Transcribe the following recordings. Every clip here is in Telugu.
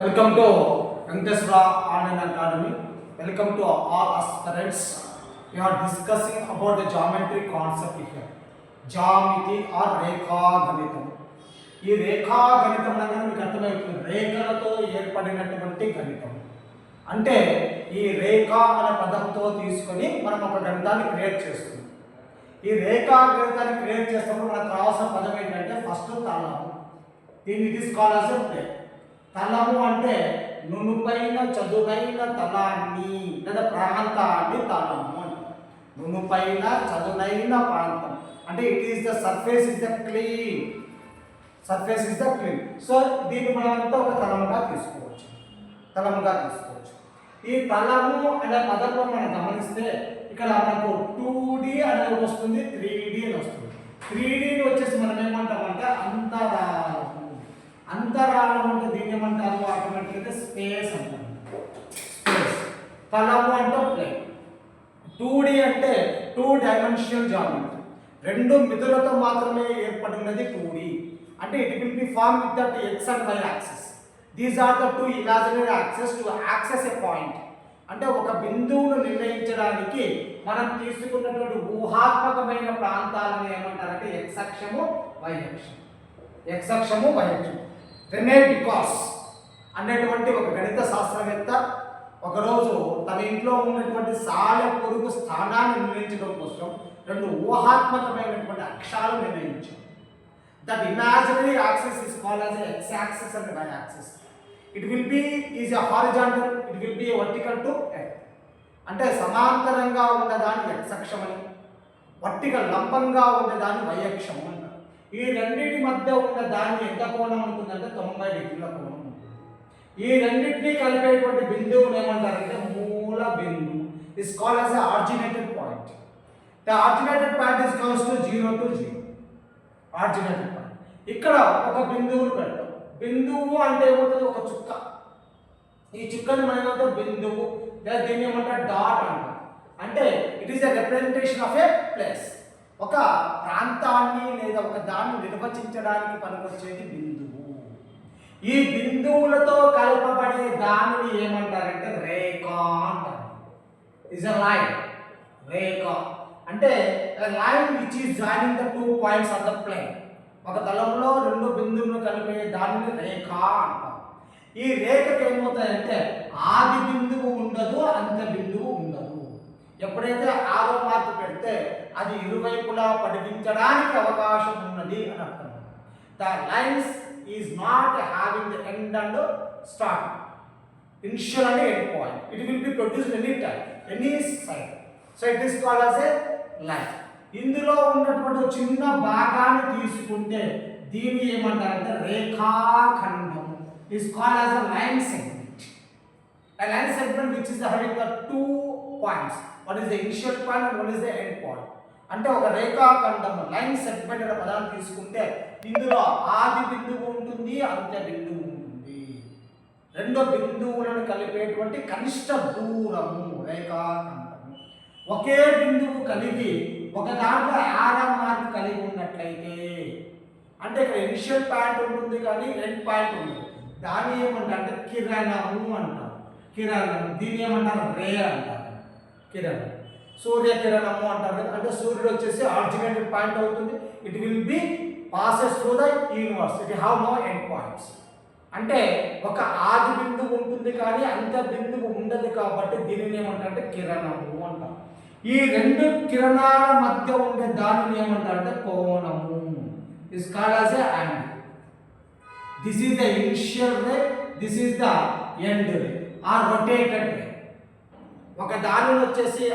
Welcome to Venkateswara Online Academy. Welcome to all aspirants. We are discussing about the geometry concept here. Geometry or రేఖా గణితం. ఈ రేఖా గణితం అనగానే మీకు అర్థమవుతుంది, రేఖలతో ఏర్పడినటువంటి గణితం. అంటే ఈ రేఖ అనే పదంతో తీసుకొని మనం ఒక గణితాన్ని క్రియేట్ చేస్తున్నాం. ఈ రేఖా గణితాన్ని క్రియేట్ చేసినప్పుడు మనకు రావాల్సిన పదం ఏంటంటే ఫస్ట్ తలము. దీన్ని తీసుకోవాల్సి ఉంటే తలము అంటే నునుపైన చదునైన తలాన్ని లేదా ప్రాంతాన్ని తలము అంటే నునుపైన చదునైన ప్రాంతం అంటే it is the surface is the clean. Surface is the clean. So దీన్ని మనమంతా ఒక తలముగా తీసుకోవచ్చు. ఈ తలము అనే పదంలో మనం గమనిస్తే ఇక్కడ మనకు 2D అనేది వస్తుంది, 3D అని వస్తుంది. 3D వచ్చేసి మనం ఏమంటామంటే అంతరాళం. అంతరాళం అంటే దీన్ని ఏమంటారు ఆటోమేటిక్గా స్పేస్ అంటారు. స్పేస్. తలము అంటే ప్లేన్. 2D అంటే 2 డైమెన్షనల్ జామెట్రీ. రెండు మితులతో మాత్రమే ఏర్పడినది 2D. అంటే it will be form with that x and y axis. These are the two imaginary axes two axes a point. అంటే ఒక బిందువును నిర్ణయించడానికి మనం తీసుకున్నటువంటి ఊహాత్మకమైన ప్రాంతాలను ఏమంటారంటే x అక్షము y అక్షం. x అక్షము y అక్షం. రెనే డికాస్ అనేటువంటి ఒక గణిత శాస్త్రవేత్త ఒకరోజు తన ఇంట్లో ఉన్నటువంటి సాలెపురుగు స్థానాన్ని నిర్ణయించడం కోసం రెండు ఊహాత్మకమైనటువంటి అక్షాలు నిర్ణయించారు. That imaginary axis is called as a x-axis and y-axis. It will be is a horizontal, it will be a vertical to earth. అంటే సమాంతరంగా ఉన్నదాన్ని x అక్షం అని, వర్టికల్ లంబంగా ఉన్నదాన్ని y అక్షం అంటారు. ఈ రెండింటి మధ్య ఉన్న దాన్ని ఎంత కోణం ఉంటుందంటే 90 డిగ్రీల కోణం ఉంటుంది. ఈ రెండింటినీ కలిపేటువంటి బిందువును ఏమంటారంటే మూల బిందువు. Is called as a originated point. The originated point is goes to 0 to 0. originated point. ఇక్కడ ఒక బిందువును పెడతాం. బిందువు అంటే ఏమవుతుంది, ఒక చుక్క. ఈ చుక్కని మనం ఏమంటాం బిందువు, లేదా దీన్ని ఏమంటారు డాట్ అంటాం. అంటే it is a representation of A place. ఒక ప్రాంతాన్ని లేదా ఒక దాన్ని నిర్వచించడానికి పనికొచ్చేది బిందువు. ఈ బిందువులతో కలపబడే దానిని ఏమంటారంటే రేఖ అంటారు. Is a line. రేఖ అంటే line which is joining the 2 points on the plane. ఒక తలంలో రెండు బిందువులను కలిపే దానిని రేఖ అంటారు. ఈ రేఖకి ఏమవుతాయంటే ఆది బిందువు ఉండదు, అంత్య బిందువు ఉండదు. ఎప్పుడైతే ఆరో మార్కు పెడితే అది ఇరువైపులా పొడిగించడానికి అవకాశం ఉన్నది అని అర్థం. The lines is not having the end and start. Initial and end point. It will be produced any time, any side. So it is called as a line. ఇందులో ఉన్నటువంటి చిన్న భాగాన్ని తీసుకుంటే దీన్ని ఏమంటారంటే రేఖాఖండం. Is called as a line segment. A line segment which is having the 2 points. One is the initial point and one is the end point. అంటే ఒక రేఖాఖండం లైన్ సెగ్మెంట్ అనే పదాన్ని తీసుకుంటే ఇందులో ఆది బిందువు ఉంటుంది, అంత్య బిందువు ఉంటుంది. రెండు బిందువులను కలిపేటువంటి కనిష్ట దూరము రేఖాఖండము. ఒకే బిందువు కలిగి ఒక దాంట్లో ఆరో మార్క్ కలిగి ఉన్నట్లయితే అంటే ఇక్కడ ఇనిషియల్ పాయింట్ ఉంటుంది కానీ ఎండ్ పాయింట్ ఉండదు. దాన్ని ఏమంటారంటే కిరణము అంటారు. కిరణం. దీన్ని ఏమంటారు రే అంటారు. కిరణం. సూర్య కిరణము అంటారు కదా. అంటే సూర్యుడు వచ్చేసి ఆర్జినేటెడ్ పాయింట్ అవుతుంది. It will be passes through the universe. It have no end points. అంటే ఒక ఆది బిందువు ఉంటుంది కానీ అంత్య బిందువు ఉండదు కాబట్టి దీనిని ఏమంటారంటే కిరణము అంటారు. ఈ రెండు కిరణాల మధ్య ఉండే దానిని ఏమంటారంటే కోణము. Is called as a angle. This is the initial ray, this is the end ray or rotated ray. ఒక దానిని వచ్చేసి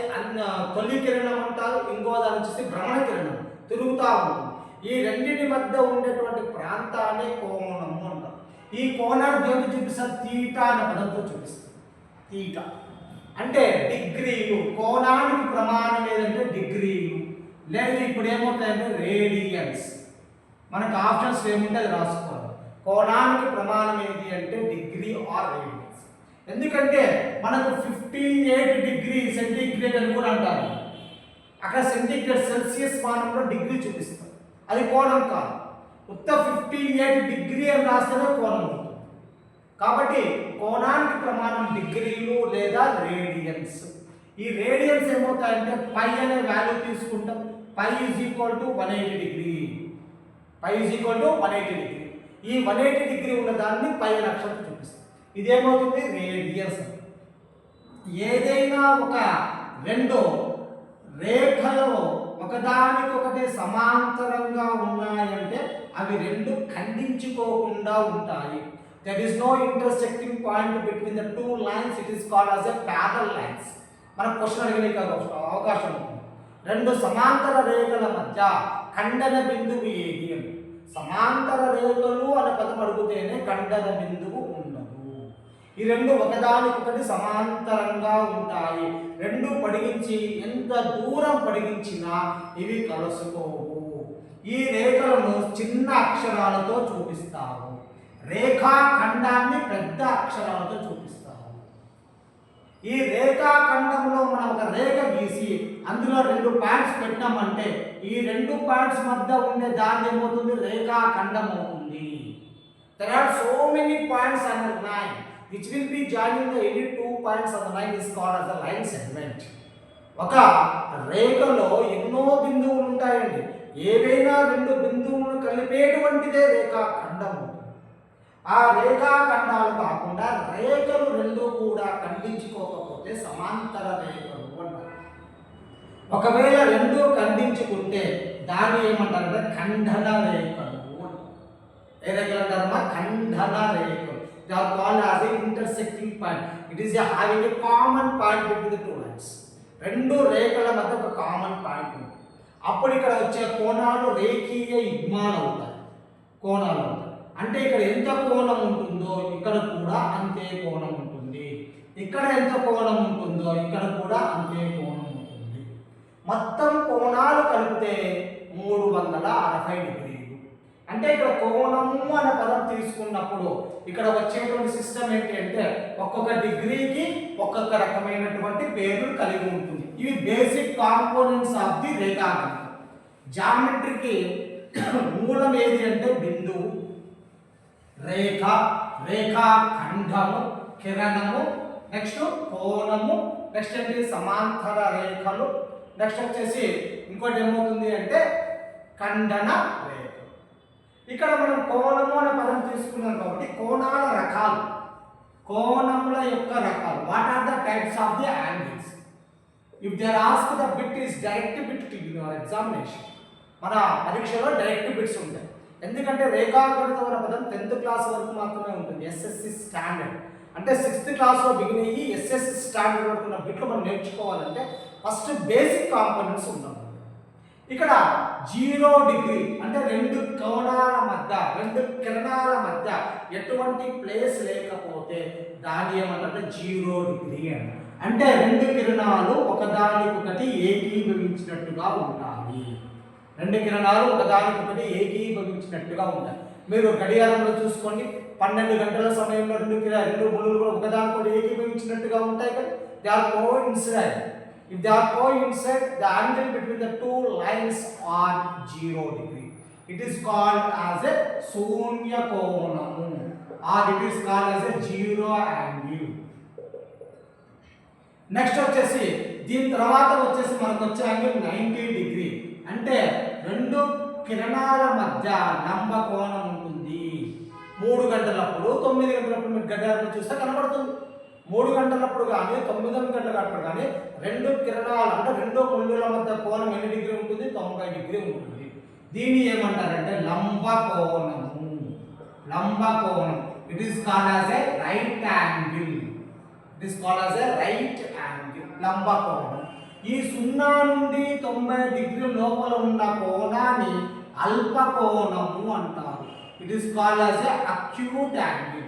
తొలి కిరణం అంటారు, ఇంకో దాని వచ్చేసి భ్రమణ కిరణం, తిరుగుతూ ఉంటుంది. ఈ రెండింటి మధ్య ఉండేటువంటి ప్రాంతాన్ని కోణము అంటారు. ఈ కోణాన్ని దేనికి చూపిస్తారు? తీటా అనే పదంతో చూపిస్తారు. తీటా అంటే డిగ్రీలు. కోణానికి ప్రమాణం ఏదంటే డిగ్రీలు, లేదు ఇప్పుడు ఏమవుతాయంటే రేడియన్స్. మనకు ఆప్షన్స్ ఏముంటే అది రాసుకోవాలి. కోణానికి ప్రమాణం ఏది అంటే డిగ్రీ ఆర్ రేడియన్స్. ఎందుకంటే మనకు 58 డిగ్రీ సెంటీగ్రేడ్ అని కూడా అంటారు. అక్కడ సెంటీగ్రేడ్ సెల్సియస్ మానంలో డిగ్రీ చూపిస్తారు, అది కోణం కాదు. ఉత్త 58 డిగ్రీ అని రాస్తేనే కోణం ఉంటుంది. కాబట్టి కోణానికి ప్రమాణం డిగ్రీలు లేదా రేడియన్స్. ఈ రేడియన్స్ ఏమవుతాయంటే పై అనే వాల్యూ తీసుకుంటాం. Pi is equal to 180 degree. Pi is equal to 180 degree. ఈ 180 డిగ్రీ ఉన్న దాన్ని పై అనే అక్షరం చూపిస్తాం. ఇదేమవుతుంది రేడియన్స్. ఏదైనా ఒక రెండు రేఖలు ఒకదానికొకటి సమాంతరంగా ఉన్నాయంటే అవి రెండు ఖండించుకోకుండా ఉంటాయి. There is no intersecting point between the two lines. It is called as a parallel lines. మన క్వశ్చన్ అడిగే అవకాశం ఉంటుంది. రెండు సమాంతర రేఖల మధ్య ఖండన బిందువు ఏది అని. సమాంతర రేఖలు అనే పదం అడిగితేనే ఖండన బిందువు ఉండదు. ఈ రెండు ఒకదానికొకటి సమాంతరంగా ఉంటాయి. రెండు పొడిగించి ఎంత దూరం పొడిగించినా ఇవి కలుసుకోవు. ఈ రేఖలను చిన్న అక్షరాలతో చూపిస్తారు. రేఖాఖండాన్ని పెద్ద అక్షరాలతో చూపిస్తారు. ఈ రేఖాఖండంలో మనం ఒక రేఖ గీసి అందులో రెండు పాయింట్స్ పెట్టామంటే ఈ రెండు పాయింట్స్ మధ్య ఉండే దాన్ని ఏమవుతుంది రేఖాఖండం అవుతుంది. There are so many points on the line which will be joining the any two points on the line is called as the line segment. ఒక రేఖలో ఎన్నో బిందువులు ఉంటాయండి. ఏవైనా రెండు బిందువులను కలిపేటువంటిదే రేఖాఖండం. ఆ రేఖాఖండాలు కాకుండా రేఖలు రెండు కూడా ఖండించుకోకపోతే సమాంతర రేఖలు అంటారు. ఒకవేళ రెండు ఖండించుకుంటే దాన్ని ఏమంటారంటే ఖండన రేఖలు అంటారు. ఏ రేఖలు అంటారమ్మా? ఖండన రేఖలు. They are called as an intersecting point. It is having a common point between the two lines. రెండు రేఖల మధ్య ఒక కామన్ పాయింట్ ఉంది. అప్పుడు ఇక్కడ వచ్చే కోణాలు రేఖీయ యుగ్మాలు అవుతాయి. కోణాలు అవుతాయి అంటే ఇక్కడ ఎంత కోణం ఉంటుందో ఇక్కడ కూడా అంతే కోణం ఉంటుంది. ఇక్కడ ఎంత కోణం ఉంటుందో ఇక్కడ కూడా అంతే కోణం ఉంటుంది. మొత్తం కోణాలు కలిపితే 360 డిగ్రీలు. అంటే ఇక్కడ కోణము అనే పదం తీసుకున్నప్పుడు ఇక్కడ వచ్చేటువంటి సిస్టమ్ ఏంటి అంటే ఒక్కొక్క డిగ్రీకి ఒక్కొక్క రకమైనటువంటి పేర్లు కలిగి ఉంటుంది. ఇవి బేసిక్ కాంపోనెంట్స్ ఆఫ్ ది రేఖాఖండం. జామెట్రీకి మూలం ఏది అంటే బిందువు, రేఖ, రేఖాఖండము, కిరణము, నెక్స్ట్ కోణము, నెక్స్ట్ ఏంటి సమాంతర రేఖలు, నెక్స్ట్ వచ్చేసి ఇంకోటి ఏమవుతుంది అంటే ఖండన రేఖ. ఇక్కడ మనం కోణము అనే పదం తీసుకున్నాం కాబట్టి కోణాల రకాలు, కోణముల యొక్క రకాలు. What are the types of the angles? If they are asked the bit is direct bit to your examination. మన పరీక్షలో డైరెక్ట్ బిట్స్ ఉంటాయి. ఎందుకంటే రేఖాగణితం అనే పదం 10th క్లాస్ వరకు మాత్రమే ఉంటుంది. ఎస్ఎస్సి స్టాండర్డ్ అంటే 6th క్లాస్లో బిగిన్ అయ్యి ఎస్ఎస్సి స్టాండర్డ్ వరకు ఉన్న బిట్లు మనం నేర్చుకోవాలంటే ఫస్ట్ బేసిక్ కాంపోనెంట్స్ ఉండాలి. ఇక్కడ 0 డిగ్రీ అంటే రెండు కోణాల మధ్య, రెండు కిరణాల మధ్య ఎటువంటి ప్లేస్ లేకపోతే దాని ఏమంటే 0 డిగ్రీ అని. అంటే రెండు కిరణాలు ఒకదానికొకటి ఏకీభవించినట్టుగా ఉంటాయి. రెండు కిరణాలు ఒకదానికొకటి ఏకీభవించినట్టుగా ఉంటాయి. మీరు గడియారంలో చూసుకోండి, 12 గంటల సమయంలో రెండు ముళ్ళు కూడా ఒకదానికొకటి ఏకీభవించినట్టుగా ఉంటాయి కదా. They are coincide. If they are coincide, the angle between the two lines are 0 degree. It is called as a శూన్య కోణము or it is called as a zero angle. Next వచ్చేసి దీని తర్వాత వచ్చేసి మనకు వచ్చే యాంగిల్ 90 డిగ్రీ. అంటే రెండు కిరణాల మధ్య లంబ కోణం ఉంటుంది. 3 గంటలప్పుడు 9 గంటలప్పుడు మీరు గడియారంలో చూస్తే కనబడుతుంది. 3 గంటలప్పుడు కానీ 9 గంటలప్పుడు కానీ రెండు కిరణాలు అంటే రెండు ముళ్ళుల మధ్య కోణం ఎన్ని డిగ్రీ ఉంటుంది? 90 డిగ్రీ ఉంటుంది. దీన్ని ఏమంటారంటే లంబ కోణము. లంబ కోణం. It is called as A right angle. It is called as A right angle. లంబ కోణం. ఈ 0 నుండి 90 డిగ్రీ లోపల ఉన్న కోణాన్ని అల్ప కోణము అంటారు. It is called as A acute angle.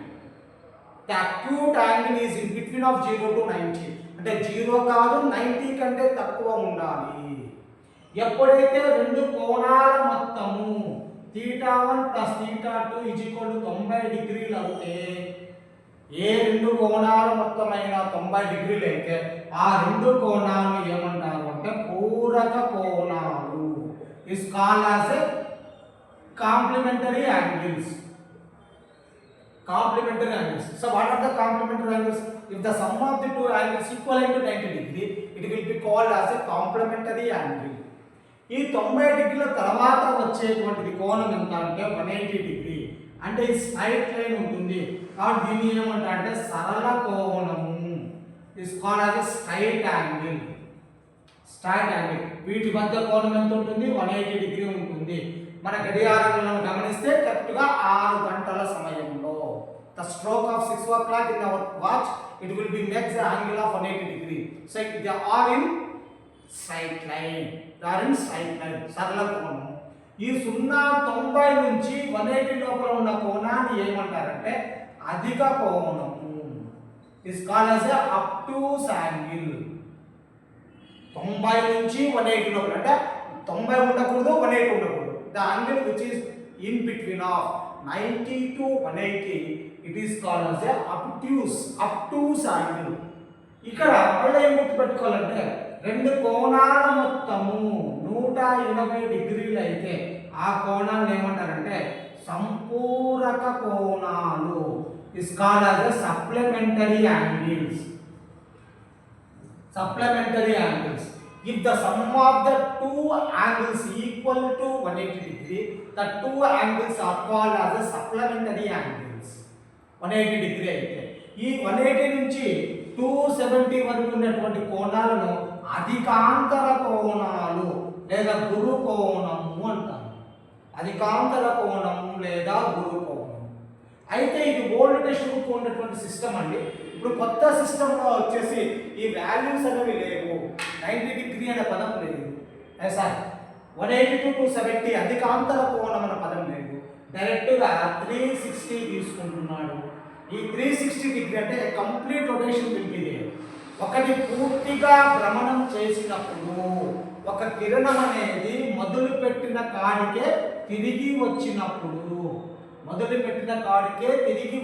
The acute angle is in between of 0 to 90. అంటే 0 కాదు 90 కంటే తక్కువ ఉండాలి. ఎప్పుడైతే రెండు కోణాల మొత్తము θ1 + θ2 = 90 డిగ్రీలు అవుతే, ఏ రెండు కోణాల మొత్తమైన 90 డిగ్రీలు అయితే ఆ రెండు కోణాలు ఏమంటారు అంటే పూరక కోణాలు. Is called as a complementary angles. complementary angles. So what are the complementary angles? If the sum of the two angles equivalent to 90 degree, it will be called as a complementary angle. ఈ 90 డిగ్రీల తర్వాత వచ్చేటువంటిది కోణం ఎంత అంటే 180 డిగ్రీ, అంటే ఈ స్ట్రైట్ లైన్ ఉంటుంది కాబట్టి దీన్ని ఏమంటారంటే సరళ కోణము. Is called as a straight angle. Straight angle వీటి మధ్య కోణం ఎంత ఉంటుంది? 180 డిగ్రీ ఉంటుంది. మన గడియారంలో గమనిస్తే కరెక్ట్గా 6 గంటల సమయంలో the stroke of 6 o'clock in our watch, it will be makes the angle of 180 degree. So they are in straight line. They are in straight line. సరళ కోణం. ఈ 0-90 నుంచి 180 లోపల ఉన్న కోణాన్ని ఏమంటారంటే అధిక కోణము. is called as a obtuse angle. 90 నుంచి 180 లోపల అంటే 90 ఉండకూడదు 180 ఉండకూడదు. The angle which is in between of 90 to 180, it is called as a obtuse angle. ఇక్కడ మళ్ళీ ఏం గుర్తుపెట్టుకోవాలంటే రెండు కోణాల మొత్తము 180 డిగ్రీలు అయితే ఆ కోణాలను ఏమంటారంటే సంపూరక కోణాలు. is called as a supplementary angles. Supplementary angles. If the sum of the two angles equal to 180 degree, the two angles are called as a supplementary angles. 180 degree అయితే ఈ 180 నుంచి 270 వరకు ఉన్నటువంటి కోణాలను అధికాంతర కోణాలు లేదా గురు కోణము అంటారు. అధికాంతర కోణము లేదా గురు కోణం. అయితే ఇది ఓల్డ్ టెక్స్ట్ బుక్ ఉన్నటువంటి సిస్టమ్ అండి. ఇప్పుడు కొత్త సిస్టంలో వచ్చేసి ఈ వాల్యూస్ అనేవి లేవు. 90 డిగ్రీ అనే పదం లేదు. సార్ 180 to 270 అధికాంతర కోణం అనే పదం లేదు. డైరెక్ట్గా 360 తీసుకుంటున్నాడు. ఈ 360 డిగ్రీ అంటే కంప్లీట్ రొటేషన్ విల్. ఒకటి పూర్తిగా భ్రమణం చేసినప్పుడు ఒక కిరణం అనేది మొదలుపెట్టిన కాడికే తిరిగి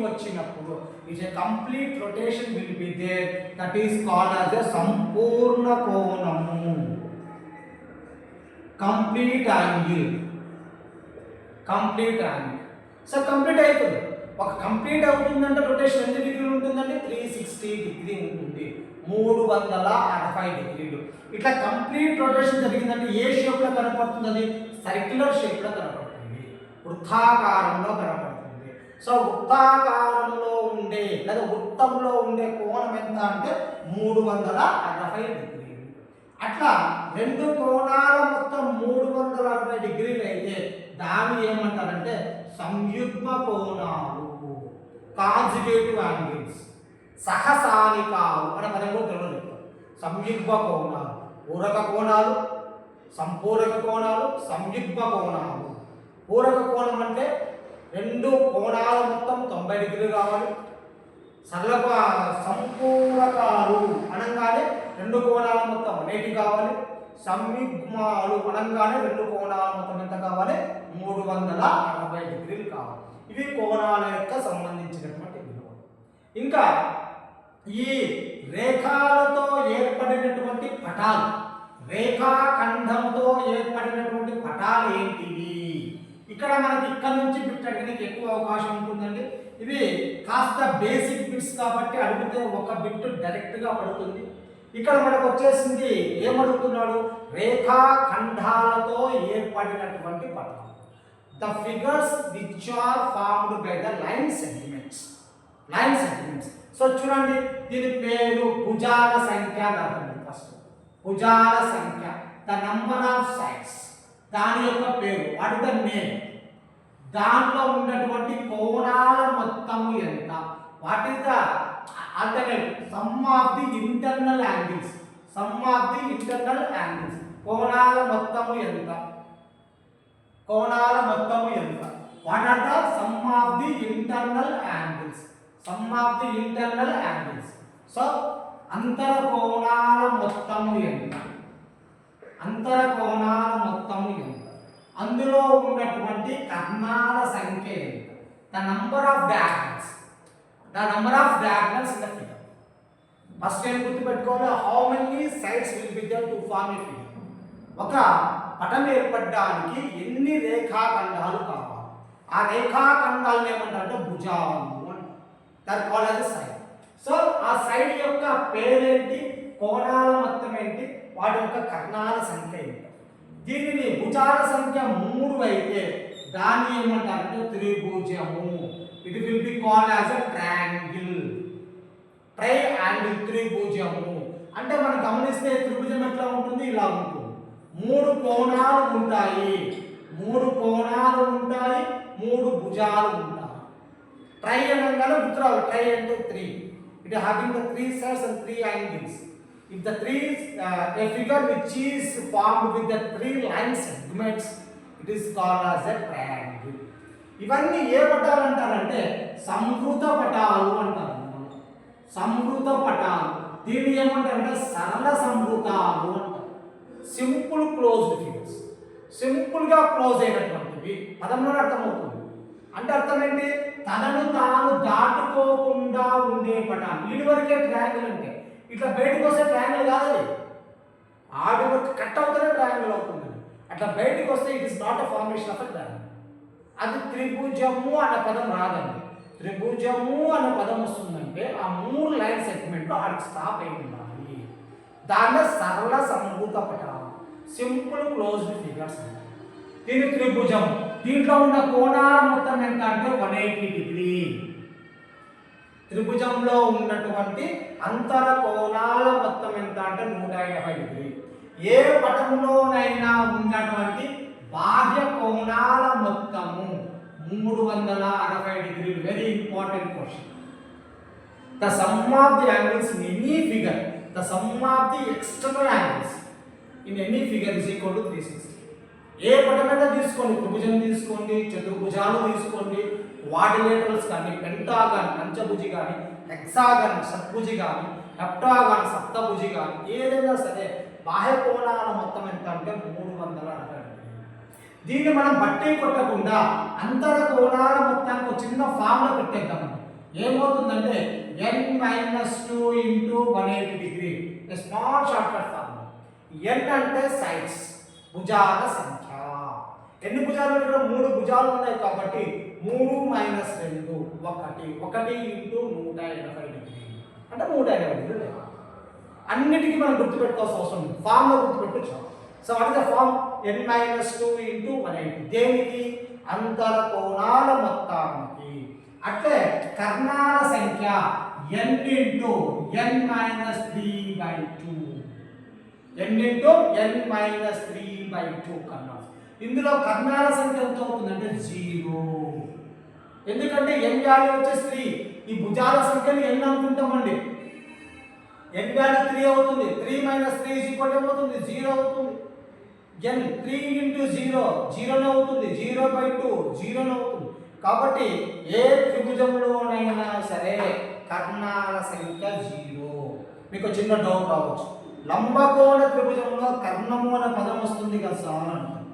వచ్చినప్పుడు it's a complete rotation will be there. That is called as a సంపూర్ణ కోణము. Complete angle. సో కంప్లీట్ అవుతుంది. ఒక కంప్లీట్ అవుతుందంటే రొటేషన్ ఎన్ని డిగ్రీలు ఉంటుందంటే 360 డిగ్రీ ఉంటుంది. 360 డిగ్రీలు. ఇట్లా కంప్లీట్ రొటేషన్ జరిగిందంటే ఏ షేప్లో కనపడుతుంది? అది సర్క్యులర్ షేప్లో కనపడుతుంది, వృత్తాకారంలో కనపడుతుంది. సో వృత్తాకారంలో ఉండే లేదా వృత్తంలో ఉండే కోణం ఎంత అంటే 360 డిగ్రీలు. అట్లా రెండు కోణాల మొత్తం 360 డిగ్రీలు అయితే దాన్ని ఏమంటారంటే సంయుగ్మ కోణాలు, కాంజుగేటివ్ యాంగిల్స్. సహసానికాలు అనే పదం కూడా తెలియదు. సంయుగ్మ కోణాలు, పూరక కోణాలు, సంపూరక కోణాలు, సంయుగ్మ కోణాలు. పూరక కోణం అంటే రెండు కోణాల మొత్తం 90 డిగ్రీలు కావాలి. సంపూరకాలు అనగానే రెండు కోణాల మొత్తం 180 కావాలి. సంయుగ్మాలు అనగానే రెండు కోణాల మొత్తం ఎంత కావాలి? 360 డిగ్రీలు కావాలి. ఇవి కోణాల యొక్క సంబంధించినటువంటి విలువలు. ఇంకా ఈ రేఖాలతో ఏర్పడినటువంటి పటాలు, రేఖాఖండంతో ఏర్పడినటువంటి పటాలు ఏంటివి? ఇక్కడ మనకి ఇక్కడ నుంచి బిట్ అడగడానికి ఎక్కువ అవకాశం ఉంటుందండి. ఇవి కాస్త బేసిక్ బిట్స్ కాబట్టి అడిగితే ఒక బిట్ డైరెక్ట్గా పడుతుంది. ఇక్కడ మనకు వచ్చేసింది ఏమడుగుతున్నాడు? రేఖాఖండాలతో ఏర్పడినటువంటి పటాలు. The figures which are formed by the line segments. So చూడండి, దీని పేరు భుజాల సంఖ్య అంటారు. ఫస్ట్ భుజాల సంఖ్య, ద నంబర్ ఆఫ్ సైడ్స్, దాని యొక్క పేరు, వాట్ ఇస్ ద నేమ్. దాంట్లో ఉన్నటువంటి కోణాల మొత్తము ఎంత, what is the alternative, sum of the internal angles. కోణాల మొత్తము ఎంత, what are the sum of the internal angles. So అంతర కోణాల మొత్తము ఎంత, అందులో ఉన్నటువంటి కర్ణాల సంఖ్య ఎంత, the number of diagonals in the figure. First ఏం గుర్తుపెట్టుకోవాలి? How many sides will be there to form a figure. ఒక పటం ఏర్పడడానికి ఎన్ని రేఖాఖండాలు కావాలి? ఆ రేఖాఖండాలను ఏమంటారంటే భుజాలు అంటారు. That called as side. So ఆ సైడ్ యొక్క పేరేంటి, కోణాల మొత్తం ఏంటి, వాటి యొక్క కర్ణాల సంఖ్య ఏంటి. దీనిని భుజాల సంఖ్య 3 అయితే దాన్ని ఏమంటారంటే త్రిభుజము. It will be called as a triangle. Triangle త్రిభుజము అంటే మనం గమనిస్తే త్రిభుజం ఎట్లా ఉంటుంది, ఇలా ఉంటుంది. 3 కోణాలు ఉంటాయి, 3 కోణాలు ఉంటాయి, 3 భుజాలు ఉంటాయి. ట్రై అనగానే గుర్తురావు, ట్రై అంటే 3. It having the 3 sides and 3 angles. If the a figure which is formed with the 3 line segments, it is called as a triangle. ఇవన్నీ ఏ పటాలు అంటారంటే సంవృత పటాలు అంటారు. సంవృత పటాలు, దీన్ని ఏమంటారంటే సరళ సంవృతాలు అంటారు. సింపుల్ క్లోజ్డ్ ఫిగర్స్, సింపుల్ గా క్లోజ్ అయినటువంటివి పదంలో అర్థమవుతుంది. అంటే అర్థం ఏంటి, తనను తాను దాటుకోకుండా ఉండే పటాలు. వీడి వరకే ట్రయాంగిల్ అంటే ఇట్లా బయటకు వస్తే ట్రయాంగిల్ కాదు, ఆడి వరకు కట్ అవుతూనే ట్రయాంగిల్ అవుతుంది. అట్లా బయటకు వస్తే it is not a formation of a triangle. అది త్రిభుజము అనే పదం రాదండి. త్రిభుజము అనే పదం వస్తుందంటే ఆ 3 లైన్ సెగ్మెంట్లో ఆడికి స్టాప్ అయి ఉండాలి. దాన్ని సరళ సంభూత పటాలు, సింపుల్ క్లోజ్డ్ ఫిగర్స్ అంటారు. దీని త్రిభుజం, దీంట్లో ఉన్న కోణాల మొత్తం ఎంత అంటే 180 డిగ్రీ. త్రిభుజంలో ఉన్నటువంటి అంతర కోణాల మొత్తం ఎంత అంటే 180 డిగ్రీ. ఏ పటంలోనైనా ఉన్నటువంటి బాహ్య కోణాల మొత్తము 360 డిగ్రీలు. Very important question. The sum of the angles in any figure, the sum of the external angles in any figure is equal to 360. ఏ పటమైనా తీసుకోండి, త్రిభుజం తీసుకోండి, చతుర్భుజాలు తీసుకోండి, క్వాడ్రిలేటరల్స్ కానీ, పెంటాగాన్ పంచభుజి కానీ, హెక్సాగాన్ షట్భుజి కానీ, హెప్టాగాన్ సప్తభుజి కానీ, ఏదైనా సరే బాహ్య కోణాల మొత్తం ఎంత అంటే 360. దీన్ని మనం బట్టి కొట్టకుండా అంతర కోణాల మొత్తానికి ఒక చిన్న ఫార్ములా పెట్టేద్దాం. ఏమవుతుందంటే n-2 × 180 degree, small short cut formula. n అంటే సైడ్స్, భుజాల సంఖ్య. ఎన్ని భుజాలు? ఇక్కడ 3 భుజాలు ఉన్నాయి కాబట్టి 3 - 2 1 × 180 డిగ్రీ అంటే 180 డిగ్రీ. అన్నిటికీ మనం గుర్తుపెట్టుకోవాల్సిన అవసరం ఉంది, ఫార్ములా గుర్తుపెట్టచ్చు. So what is the form? n-2 × 180. దేనికి? అంతర కోణాల మొత్తానికి. అట్లే కర్ణాల సంఖ్య n × n-3/2. n × n-3/2 కర్ణాలు. ఇందులో కర్ణాల సంఖ్య ఎంత అవుతుందంటే 0. ఎందుకంటే n వాల్యూ వచ్చేసి 3. ఈ భుజాల సంఖ్యని n అనుకుంటామండి. n వాల్యూ 3 అవుతుంది. 3 - 3 ఏమవుతుంది? 0 అవుతుంది. n 3 × 0 0 అవుతుంది. 0/2 0 అవుతుంది. కాబట్టి ఏ త్రిభుజంలోనైనా సరే కర్ణాల సంఖ్య 0. మీకు చిన్న డౌట్ రావచ్చు, లంబకోణ త్రిభుజంలో కర్ణము అనే పదం వస్తుంది కదా సార్ అంటారు.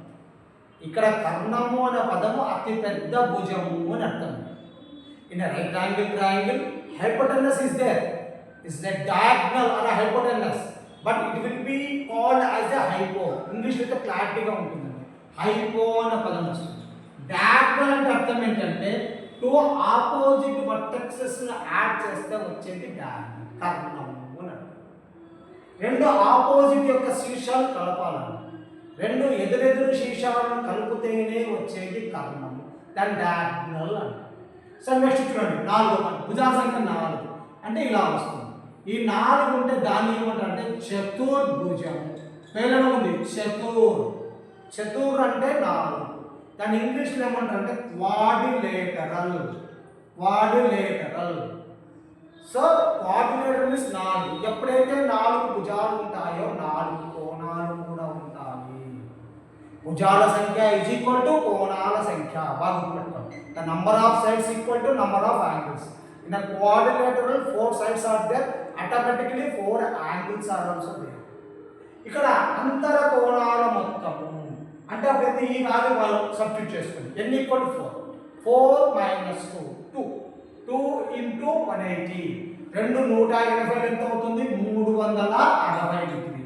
ఇక్కడ కర్ణము అనే పదము అతి పెద్ద భుజము అని అర్థం. In right angle triangle hypotenuse is there, is the diagonal or hypotenuse, but it will be called as a hypo. English అయితే క్లారిటీగా ఉంటుందండి. హైపో అనే పదం వస్తుంది. డయాగ్నల్ అంటే అర్థం ఏంటంటే 2 ఆపోజిట్ వర్టెక్సెస్ యాడ్ చేస్తే వచ్చేది డయాగ్నల్, కర్ణము అని అర్థం. 2 ఆపోజిట్ యొక్క శీర్షాలు కలపాలండి. 2 ఎదురెదురు శీర్షాలను కలిపితేనే వచ్చేది కర్ణము, దాని డయాగ్నల్ అంటారు. సో నెక్స్ట్ చూడండి, 4 భుజాల సంఖ్య 4 అంటే ఇలా వస్తుంది. ఈ 4 ఉంటే దాన్ని ఏమంటారు అంటే చతుర్భుజం. పేర్లలో ఉంది చతుర్. చతుర్ అంటే 4. దాన్ని ఇంగ్లీష్లో ఏమంటారు అంటే quadrilateral. Quadrilateral. So quadrilateral means 4. ఎప్పుడైతే 4 భుజాలు ఉంటాయో 4 కోణాలు కూడా ఉంటాయి. భుజాల సంఖ్య ఈజ్ ఈక్వల్ టు కోణాల సంఖ్య. బాగా గుర్తుపెట్టుకోండి. The number of sides equal to number of angles. In a quadrilateral 4 sides are there, automatically 4 angles are also there. ఇక్కడ అంతర కోణాల మొత్తము అంటే అప్పుడు ఈ వాల్యూ వాళ్ళు సబ్స్టిట్యూట్ చేసుకోండి. n = 4. 4 - 2 2 × 180. 180 ఎంత అవుతుంది? 360 డిగ్రీ.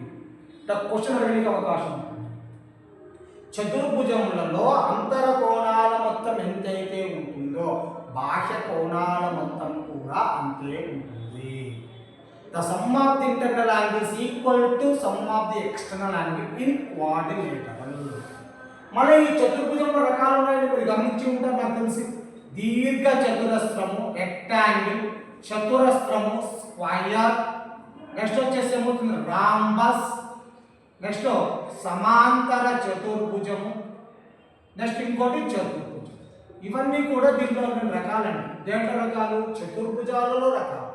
క్వశ్చన్ అడగడానికి అవకాశం ఉంటుంది. చతుర్భుజములలో అంతర కోణాల మొత్తం ఎంతైతే ఉంటుందో బాహ్య కోణాల మొత్తం కూడా అంతే ఉంటుంది. The sum of the internal angles equal to some of the external angle in quadrilateral. మళ్ళీ ఈ చతుర్భుజంలో రకాలు ఉన్నాయని మీరు గమనించి ఉంటారు నాకు తెలిసి. దీర్ఘ చతురస్రము రెక్టాంగిల్, చతురస్రము స్క్వయర్, నెక్స్ట్ వచ్చేసి ఏమవుతుంది రాంబస్, నెక్స్ట్ సమాంతర చతుర్భుజము, నెక్స్ట్ ఇంకోటి చతుర్భుజం. ఇవన్నీ కూడా దీంట్లో రెండు రకాలండి. దేంట్లో రకాలు? చతుర్భుజాలలో రకాలు.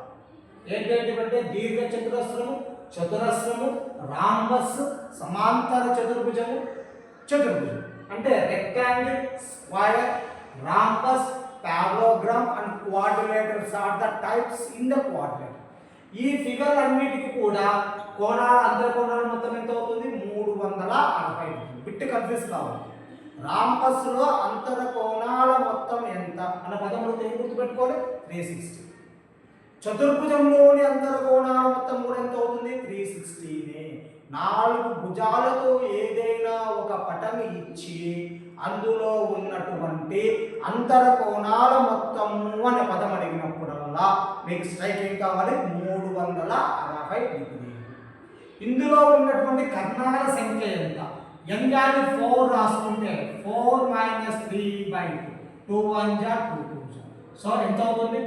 ఏంటంటే దీర్ఘ చతురస్రము, చతురస్రము, రాంబస్, సమాంతర చతుర్భుజము, చతుర్భుజం. అంటే rectangle, square, rhombus, parallelogram and quadrilaterals are the types in the quadrilateral. ఈ ఫిగర్ అన్నిటికి కూడా కోణాల అంతర కోణాల మొత్తం ఎంత అవుతుంది? 360. బిట్ కన్ఫ్యూజ్ కావాలి. రాంబస్ లో అంతర కోణాల మొత్తం ఎంత అన్న పదంలో ఏం గుర్తుపెట్టుకోవాలి? 360. చతుర్భుజంలోని అంతర కోణాల మొత్తం కూడా ఎంత అవుతుంది? 360. 4 భుజాలతో ఏదైనా ఒక పటమి ఇచ్చి అందులో ఉన్నటువంటి అంతర కోణాల మొత్తము అనే పదం అడిగినప్పుడల్లా మీకు స్ట్రైక్ ఏం కావాలి? 360 డిగ్రీలు. ఇందులో ఉన్నటువంటి కర్ణాల సంఖ్య ఎంత? ఎంగాని 4 రాసుకుంటే 4 - 3/2, 2 1 జా 2 2 జా. సో ఎంత అవుతుంది?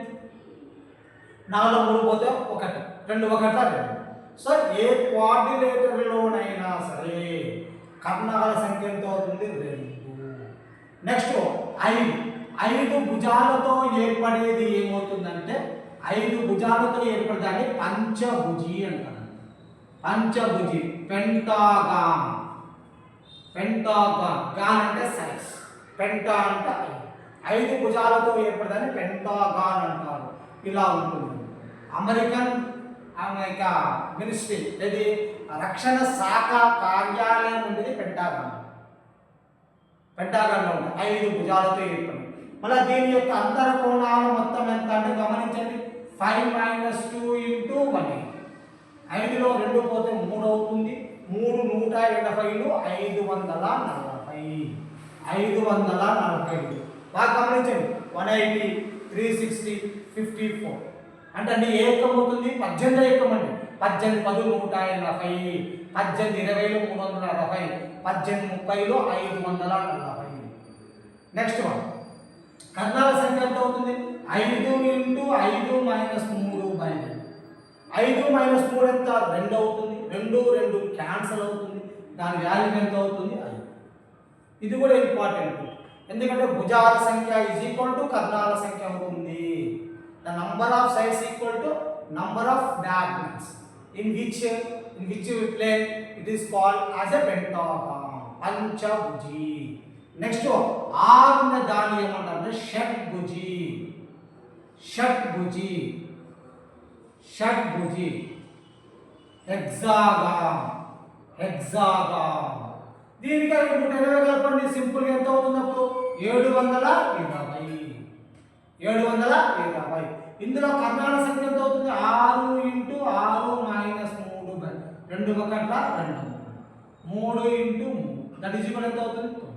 4 3 పోతే 1, 2 1 2. సో ఏ క్వాడ్రిలేటర్లోనైనా సరే కర్ణాల సంఖ్య ఎంత అవుతుంది? 2. నెక్స్ట్ 5 భుజాలతో ఏర్పడేది ఏమవుతుందంటే 5 భుజాలతో ఏర్పడేదాన్ని పంచభుజి అంటారు. పంచభుజి, పెంటాగాన్. పెంటాగాన్, గాన్ అంటే సైజ్, పెంటా అంటే 5 భుజాలతో ఏర్పడేదాన్ని పెంటాగాన్ అంటారు. ఇలా ఉంటుంది. అమెరికన్ మినిస్ట్రీ ఇది రక్షణ శాఖ కార్యాలయం ఉండేది పెంటాగాన్. పెంటాగాన్లో ఉంది 5 భుజాలతో ఏర్పడి. మళ్ళీ దీని యొక్క అంతర కోణాలు మొత్తం ఎంత అంటే గమనించండి. 5 - 2 × 1. 5లో 2 పోతే 3 అవుతుంది. 3 180 540. 540. బాగా గమనించండి. 180 360 54 అంటే ఏకం అవుతుంది 18 ఏకం అండి. 18 10 180, 18 20 360, 18 30 540. నెక్స్ట్ వన్ కర్ణాల సంఖ్య ఎంత అవుతుంది? 5 × 5 - 3/2. 5 - 3 ఎంత? 2 అవుతుంది. 2 2 క్యాన్సల్ అవుతుంది. దాని వాల్యూ ఎంత అవుతుంది? 5. ఇది కూడా ఇంపార్టెంట్, ఎందుకంటే భుజాల సంఖ్య ఈజ్ ఈక్వల్ టు కర్ణాల సంఖ్య అవుతుంది. The number of sides equal to number of diagonals in which plane it is called as a pentagon, panchabhuji. Next R ఉన్న దాన్ని ఏమంటారు? షట్భుజి. షట్భుజి, షట్భుజి. Hexagon, hexagon. దీనికి 180 కలపండి. సింపుల్ గా ఎంత అవుతుంది అప్పుడు? 720. 720. ఇందులో కర్ణాల సంఖ్య ఎంత అవుతుంది? 6 × 6 - 3/2. 2 1 2. 3 × 3 దట్ ఈజ్ ఈక్వల్ ఎంత అవుతుంది? 9.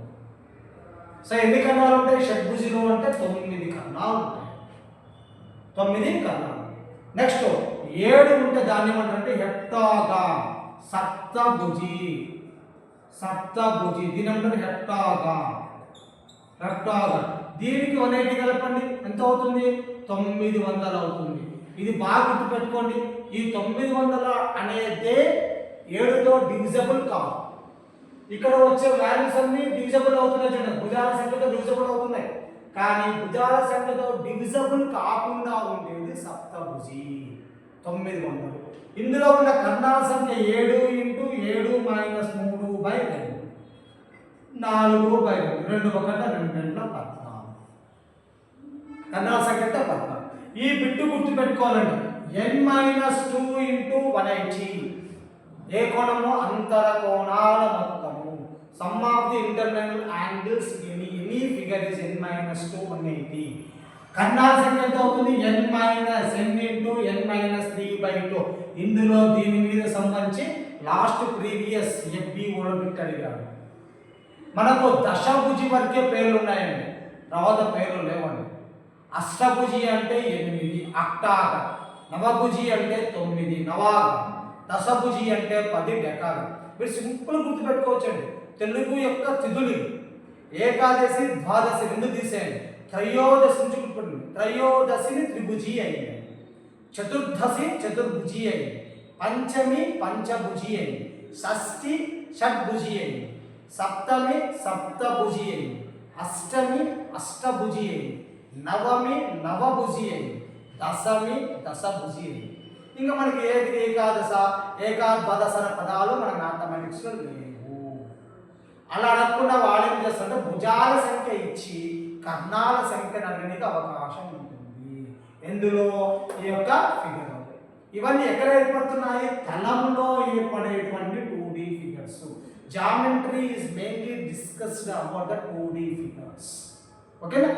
సో ఎన్ని కర్ణాలు ఉంటాయి షడ్భుజిలో అంటే? 9 కర్ణాలు ఉంటాయి. 9 కర్ణాలు. నెక్స్ట్ 7 ఉంటే దాన్ని ఏమంటారంటే హెప్టాగాన్, సప్తభుజి. సప్తభుజి దీని ఏమంటారు? హెప్టాగాన్. హెప్టాగాన్. దీనికి 180 కలపండి. ఎంత అవుతుంది? 900 అవుతుంది. ఇది బాగా గుర్తుపెట్టుకోండి. ఈ 900 అనేది 7తో డివిజబుల్ కాదు. ఇక్కడ వచ్చే వాల్యూస్ అన్ని డివిజబుల్ అవుతున్నాయి. చూడండి, భుజాల సంఖ్యతో డివిజబుల్ అవుతున్నాయి. కానీ భుజాల సంఖ్యతో డివిజబుల్ కాకుండా ఉండేది సప్తభుజి 900. ఇందులో ఉన్న కర్ణాల సంఖ్య 7 × 7 - 3/2. 4/2. 2 1 2 2 14. కర్ణాల సంఖ్య 14. ఈ బిట్టు గుర్తు పెట్టుకోవాలండి. n - 2 × 180. ఏ కోణము? అంతర కోణాల మొత్తము. Some of the internal angles any figure is n - 2 180. కర్ణాల సంఖ్య ఎంత అవుతుంది? n - n × n - 3/2. ఇందులో దీని మీద సంబంధించి లాస్ట్ ప్రీవియస్ FB బిట్ అడిగాడు. మనకు దశభుజి వరకే పేర్లు ఉన్నాయండి, తర్వాత పేర్లు లేవండి. అష్టభుజి అంటే 8 అక్టాగర్, నవభుజి అంటే 9 నవాగర్, దశభుజి అంటే 10 డెకాగర్. మీరు సింపుల్ గుర్తుపెట్టుకోవచ్చండి. తెలుగు యొక్క తిథులు ఏకాదశి ద్వాదశి రెండు తీసేయండి. త్రయోదశి నుంచి గుర్తుపెట్టుకోండి. త్రయోదశిని త్రిభుజి అయింది, చతుర్దశి చతుర్భుజి అయింది, పంచమి పంచభుజి అయింది, షష్ఠి షడ్భుజి అయింది, సప్తమి సప్తభుజి అయింది, అష్టమి అష్టభుజి అయింది, నవమి నవభుజి అయింది, దశమి దశభుజి అయింది. ఇంకా మనకి ఏకాదశ ఏకాద్వాదశ పదాలు మన మ్యాథమెటిక్స్లో లేవు. అలా అడగకుండా వాళ్ళు ఏం చేస్తారంటే భుజాల సంఖ్య ఇచ్చి కర్ణాల సంఖ్యను అడగడానికి అవకాశం ఉంటుంది. ఎందులో ఈ యొక్క ఫిగర్. ఇవన్నీ ఎక్కడ ఏర్పడుతున్నాయి? తలంలో ఏర్పడేటువంటి 2D figures. Geometry is mainly discussed about the 2D figures. ఓకేనా?